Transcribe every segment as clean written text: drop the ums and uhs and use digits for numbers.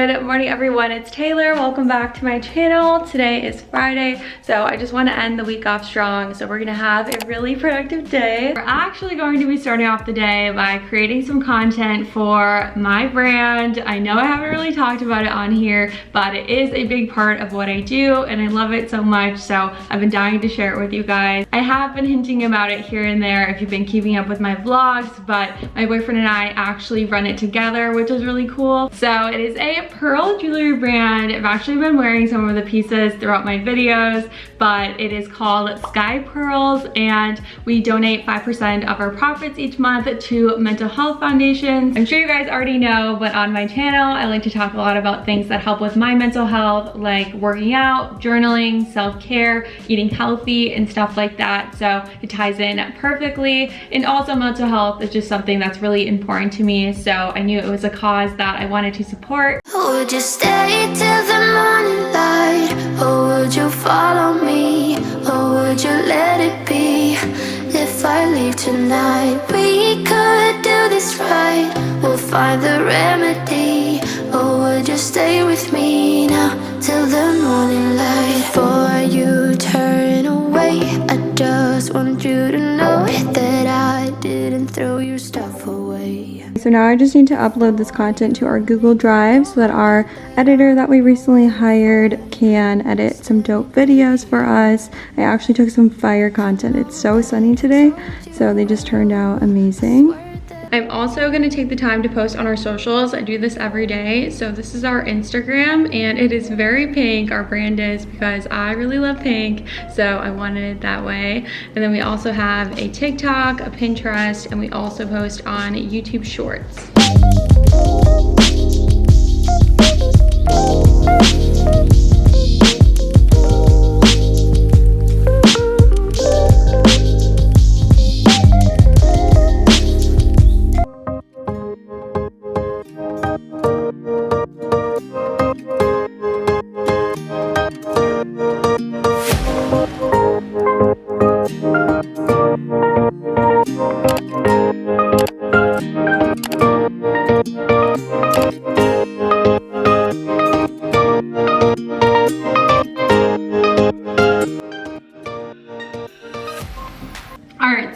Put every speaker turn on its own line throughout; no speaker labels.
Good morning everyone, it's Taylor. Welcome back to my channel. Today is Friday, so I just want to end the week off strong. So we're gonna have a really productive day. We're actually going to be starting off the day by creating some content for my brand. I know I haven't really talked about it on here, but it is a big part of what I do and I love it so much, so I've been dying to share it with you guys. I have been hinting about it here and there if you've been keeping up with my vlogs, but my boyfriend and I actually run it together, which is really cool. So it is a pearl jewelry brand. I've actually been wearing some of the pieces throughout my videos, but it is called Sky Pearls, and we donate 5% of our profits each month to mental health foundations. I'm sure you guys already know, but on my channel, I like to talk a lot about things that help with my mental health, like working out, journaling, self-care, eating healthy, and stuff like that. So it ties in perfectly. And also mental health is just something that's really important to me. So I knew it was a cause that I wanted to support.
Would you stay till the morning light? Or would you follow me? Or would you let it be? If I leave tonight, we could do this right. We'll find the remedy. Or would you stay with me now till the morning light? Before you turn away, I just want you to know that I didn't throw your stuff away.
So now I just need to upload this content to our Google Drive so that our editor that we recently hired can edit some dope videos for us. I actually took some fire content. It's so sunny today, so they just turned out amazing. I'm also going to take the time to post on our socials. I do this every day. So this is our Instagram and it is very pink. Our brand is, because I really love pink, so I wanted it that way. And then we also have a TikTok, a Pinterest, and we also post on YouTube Shorts.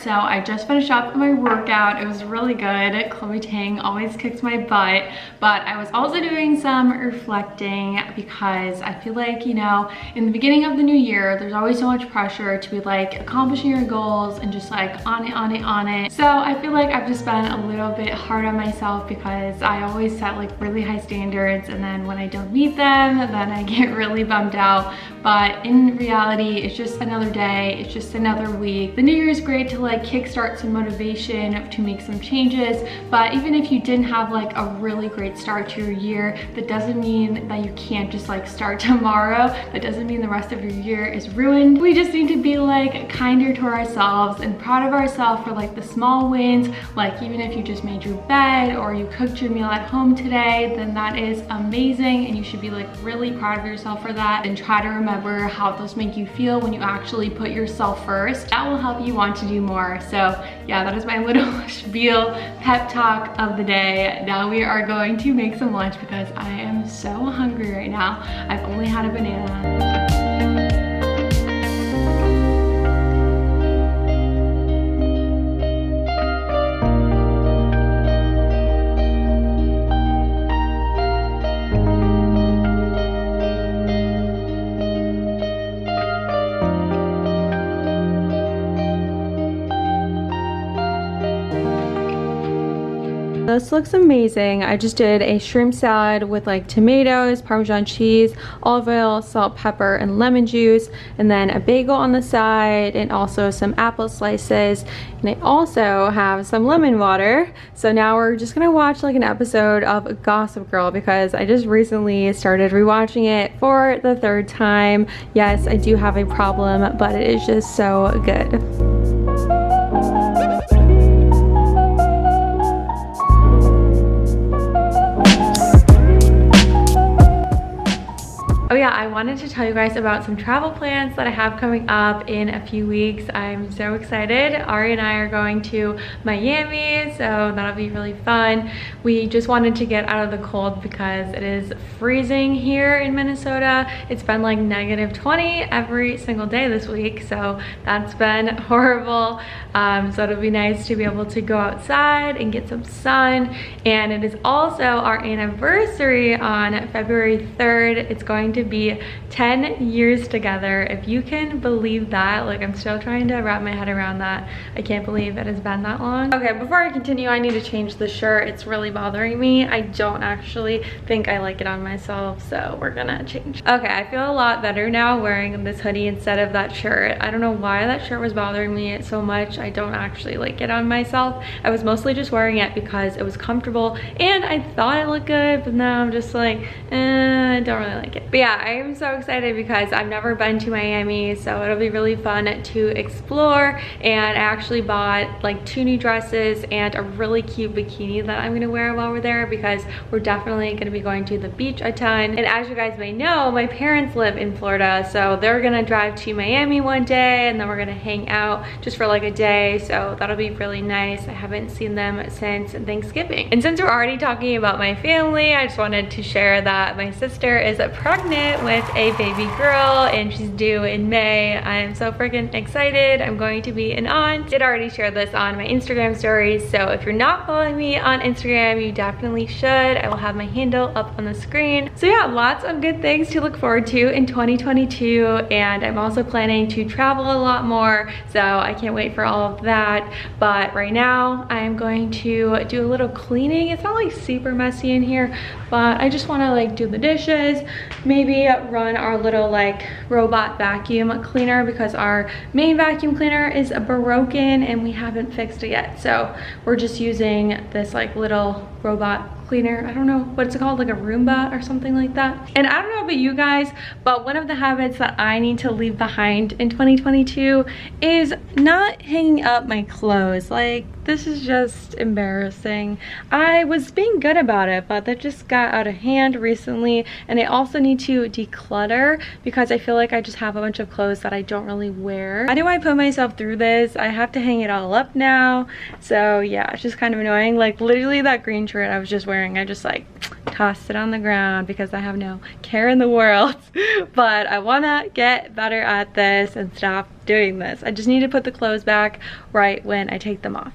So I just finished up my workout. It was really good. Chloe Tang always kicks my butt, but I was also doing some reflecting because I feel like, you know, in the beginning of the new year, there's always so much pressure to be like accomplishing your goals and just like on it. So I feel like I've just been a little bit hard on myself because I always set like really high standards, and then when I don't meet them, then I get really bummed out. But in reality, it's just another day. It's just another week. The new year is great to like kickstart some motivation to make some changes, but even if you didn't have like a really great start to your year, that doesn't mean that you can't just like start tomorrow. That doesn't mean the rest of your year is ruined. We just need to be like kinder to ourselves and proud of ourselves for like the small wins. Like even if you just made your bed or you cooked your meal at home today, then that is amazing and you should be like really proud of yourself for that, and try to remember how those make you feel when you actually put yourself first. That will help you want to do more. So yeah, that is my little spiel pep talk of the day. Now we are going to make some lunch because I am so hungry right now. I've only had a banana. This looks amazing. I just did a shrimp salad with like tomatoes, Parmesan cheese, olive oil, salt, pepper, and lemon juice, and then a bagel on the side, and also some apple slices. And I also have some lemon water. So now we're just gonna watch like an episode of Gossip Girl because I just recently started rewatching it for the third time. Yes, I do have a problem, but it is just so good. Oh yeah, I wanted to tell you guys about some travel plans that I have coming up in a few weeks. I'm so excited. Arie and I are going to Miami, so that'll be really fun. We just wanted to get out of the cold because it is freezing here in Minnesota. It's been like -20 every single day this week, so that's been horrible. So it'll be nice to be able to go outside and get some sun. And it is also our anniversary on February 3rd. It's going to be 10 years together. If you can believe that, like I'm still trying to wrap my head around that. I can't believe it has been that long. Okay, before I continue, I need to change the shirt. It's really bothering me. I don't actually think I like it on myself, so we're gonna change. Okay, I feel a lot better now wearing this hoodie instead of that shirt. I don't know why that shirt was bothering me so much. I don't actually like it on myself. I was mostly just wearing it because it was comfortable and I thought it looked good, but now I'm just like, I don't really like it. But yeah, I am so excited because I've never been to Miami, so it'll be really fun to explore. And I actually bought like 2 new dresses and a really cute bikini that I'm gonna wear while we're there because we're definitely gonna be going to the beach a ton. And as you guys may know, my parents live in Florida, so they're gonna drive to Miami one day and then we're gonna hang out just for like a day, so that'll be really nice. I haven't seen them since Thanksgiving. And since we're already talking about my family, I just wanted to share that my sister is pregnant with a baby girl and she's due in May. I am so freaking excited. I'm going to be an aunt. I did already share this on my Instagram stories, so if you're not following me on Instagram, you definitely should. I will have my handle up on the screen. So yeah, lots of good things to look forward to in 2022, and I'm also planning to travel a lot more, so I can't wait for all of that. But right now I am going to do a little cleaning. It's not like super messy in here, but I just want to like do the dishes, maybe run our little like robot vacuum cleaner because our main vacuum cleaner is broken and we haven't fixed it yet. So we're just using this like little robot cleaner. I don't know what it's called, like a Roomba or something like that. And I don't know about you guys, but one of the habits that I need to leave behind in 2022 is not hanging up my clothes. Like, this is just embarrassing. I was being good about it, but that just got out of hand recently. And I also need to declutter because I feel like I just have a bunch of clothes that I don't really wear. How do I put myself through this? I have to hang it all up now. So yeah, it's just kind of annoying. Like literally that green shirt I was just wearing, I just like tossed it on the ground because I have no care in the world. But I want to get better at this and stop doing this. I just need to put the clothes back right when I take them off.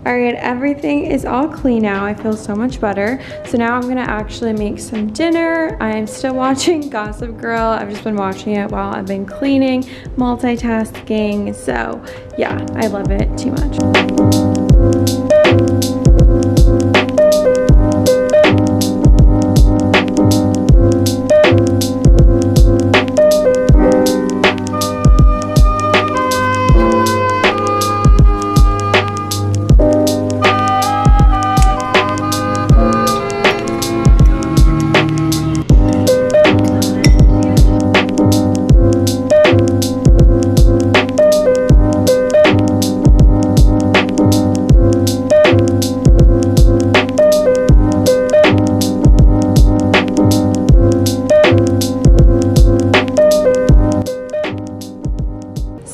Alright, everything is all clean now. I feel so much better. So now I'm gonna actually make some dinner. I'm still watching Gossip Girl. I've just been watching it while I've been cleaning, multitasking. So yeah, I love it too much.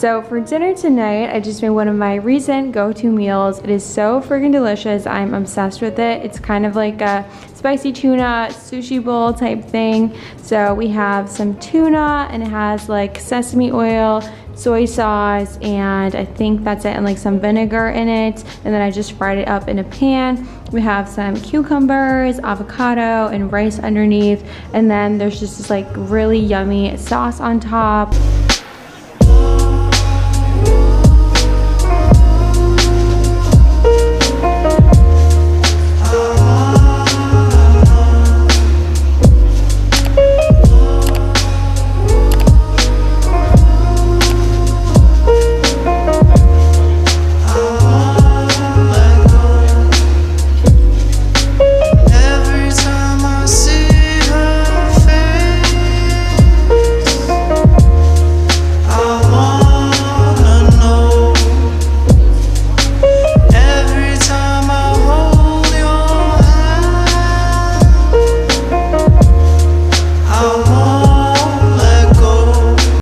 So for dinner tonight, I just made one of my recent go-to meals. It is so freaking delicious. I'm obsessed with it. It's kind of like a spicy tuna sushi bowl type thing. So we have some tuna and it has like sesame oil, soy sauce, and I think that's it, and like some vinegar in it. And then I just fried it up in a pan. We have some cucumbers, avocado, and rice underneath. And then there's just this like really yummy sauce on top.